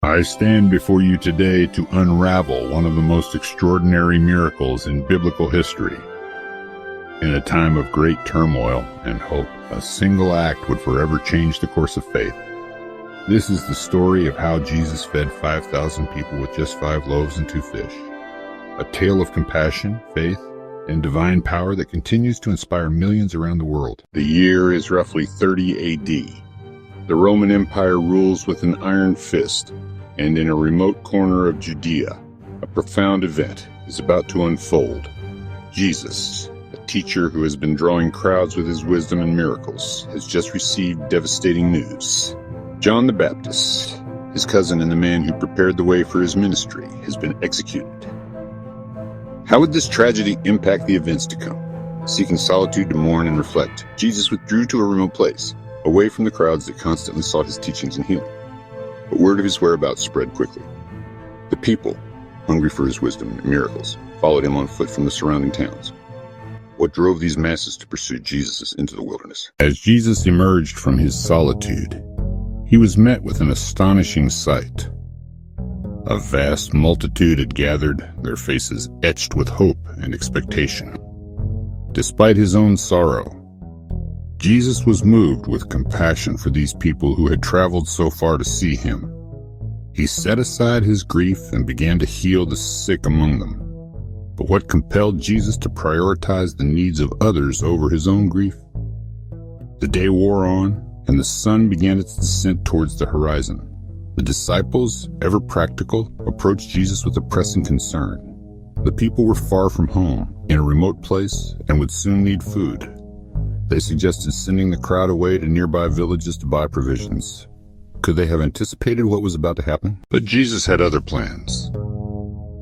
I stand before you today to unravel one of the most extraordinary miracles in biblical history. In a time of great turmoil and hope, a single act would forever change the course of faith. This is the story of how Jesus fed 5,000 people with just 5 loaves and 2 fish. A tale of compassion, faith, and divine power that continues to inspire millions around the world. The year is roughly 30 AD. The Roman Empire rules with an iron fist, and in a remote corner of Judea, a profound event is about to unfold. Jesus, a teacher who has been drawing crowds with his wisdom and miracles, has just received devastating news. John the Baptist, his cousin and the man who prepared the way for his ministry, has been executed. How would this tragedy impact the events to come? Seeking solitude to mourn and reflect, Jesus withdrew to a remote place, away from the crowds that constantly sought his teachings and healing. But word of his whereabouts spread quickly. The people, hungry for his wisdom and miracles, followed him on foot from the surrounding towns. What drove these masses to pursue Jesus into the wilderness? As Jesus emerged from his solitude, he was met with an astonishing sight. A vast multitude had gathered, their faces etched with hope and expectation. Despite his own sorrow, Jesus was moved with compassion for these people who had traveled so far to see him. He set aside his grief and began to heal the sick among them. But what compelled Jesus to prioritize the needs of others over his own grief? The day wore on, and the sun began its descent towards the horizon. The disciples, ever practical, approached Jesus with a pressing concern. The people were far from home, in a remote place, and would soon need food. They suggested sending the crowd away to nearby villages to buy provisions. Could they have anticipated what was about to happen? But Jesus had other plans.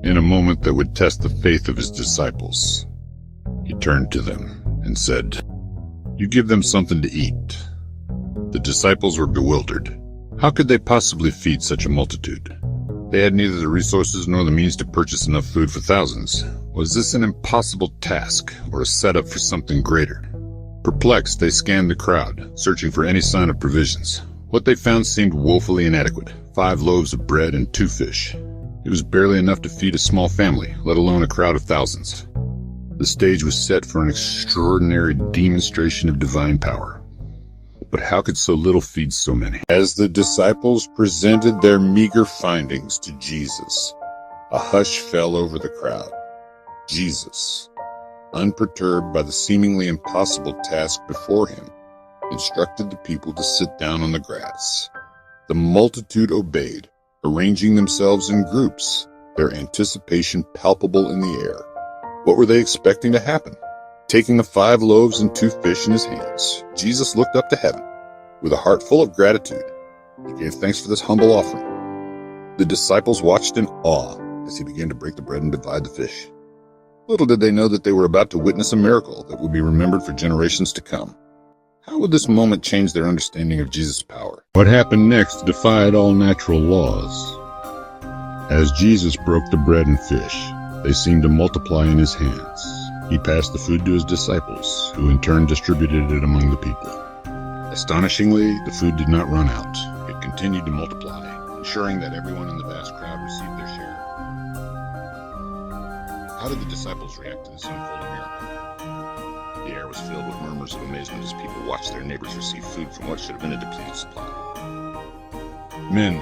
In a moment that would test the faith of his disciples, he turned to them and said, "You give them something to eat." The disciples were bewildered. How could they possibly feed such a multitude? They had neither the resources nor the means to purchase enough food for thousands. Was this an impossible task or a setup for something greater? Perplexed, they scanned the crowd, searching for any sign of provisions. What they found seemed woefully inadequate. 5 loaves of bread and 2 fish. It was barely enough to feed a small family, let alone a crowd of thousands. The stage was set for an extraordinary demonstration of divine power. But how could so little feed so many? As the disciples presented their meager findings to Jesus, a hush fell over the crowd. Jesus, unperturbed by the seemingly impossible task before him, instructed the people to sit down on the grass. The multitude obeyed, arranging themselves in groups, their anticipation palpable in the air. What were they expecting to happen? Taking the 5 loaves and 2 fish in his hands, Jesus looked up to heaven. With a heart full of gratitude, he gave thanks for this humble offering. The disciples watched in awe as he began to break the bread and divide the fish. Little did they know that they were about to witness a miracle that would be remembered for generations to come. How would this moment change their understanding of Jesus' power? What happened next defied all natural laws. As Jesus broke the bread and fish, they seemed to multiply in his hands. He passed the food to his disciples, who in turn distributed it among the people. Astonishingly, the food did not run out. It continued to multiply, ensuring that everyone in the vast crowd received their share. How did the disciples react to this unfolding miracle? The air was filled with murmurs of amazement as people watched their neighbors receive food from what should have been a depleted supply. Men,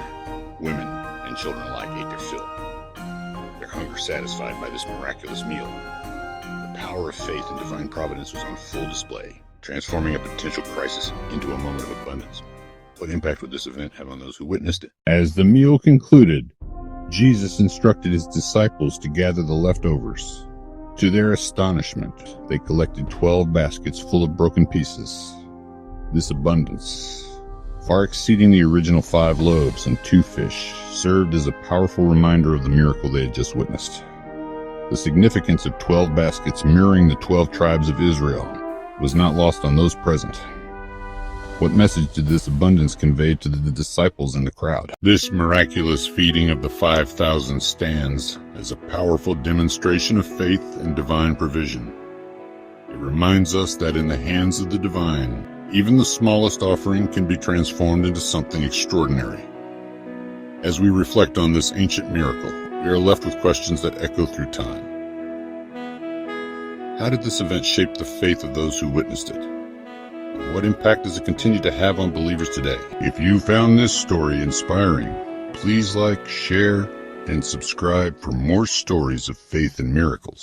women, and children alike ate their fill, their hunger satisfied by this miraculous meal. The power of faith and divine providence was on full display, transforming a potential crisis into a moment of abundance. What impact would this event have on those who witnessed it? As the meal concluded, Jesus instructed his disciples to gather the leftovers. To their astonishment, they collected 12 baskets full of broken pieces. This abundance, far exceeding the original 5 loaves and 2 fish, served as a powerful reminder of the miracle they had just witnessed. The significance of 12 baskets mirroring the 12 tribes of Israel was not lost on those present. What message did this abundance convey to the disciples in the crowd? This miraculous feeding of the 5,000 stands as a powerful demonstration of faith and divine provision. It reminds us that in the hands of the divine, even the smallest offering can be transformed into something extraordinary. As we reflect on this ancient miracle, we are left with questions that echo through time. How did this event shape the faith of those who witnessed it? And what impact does it continue to have on believers today? If you found this story inspiring, please like, share, and subscribe for more stories of faith and miracles.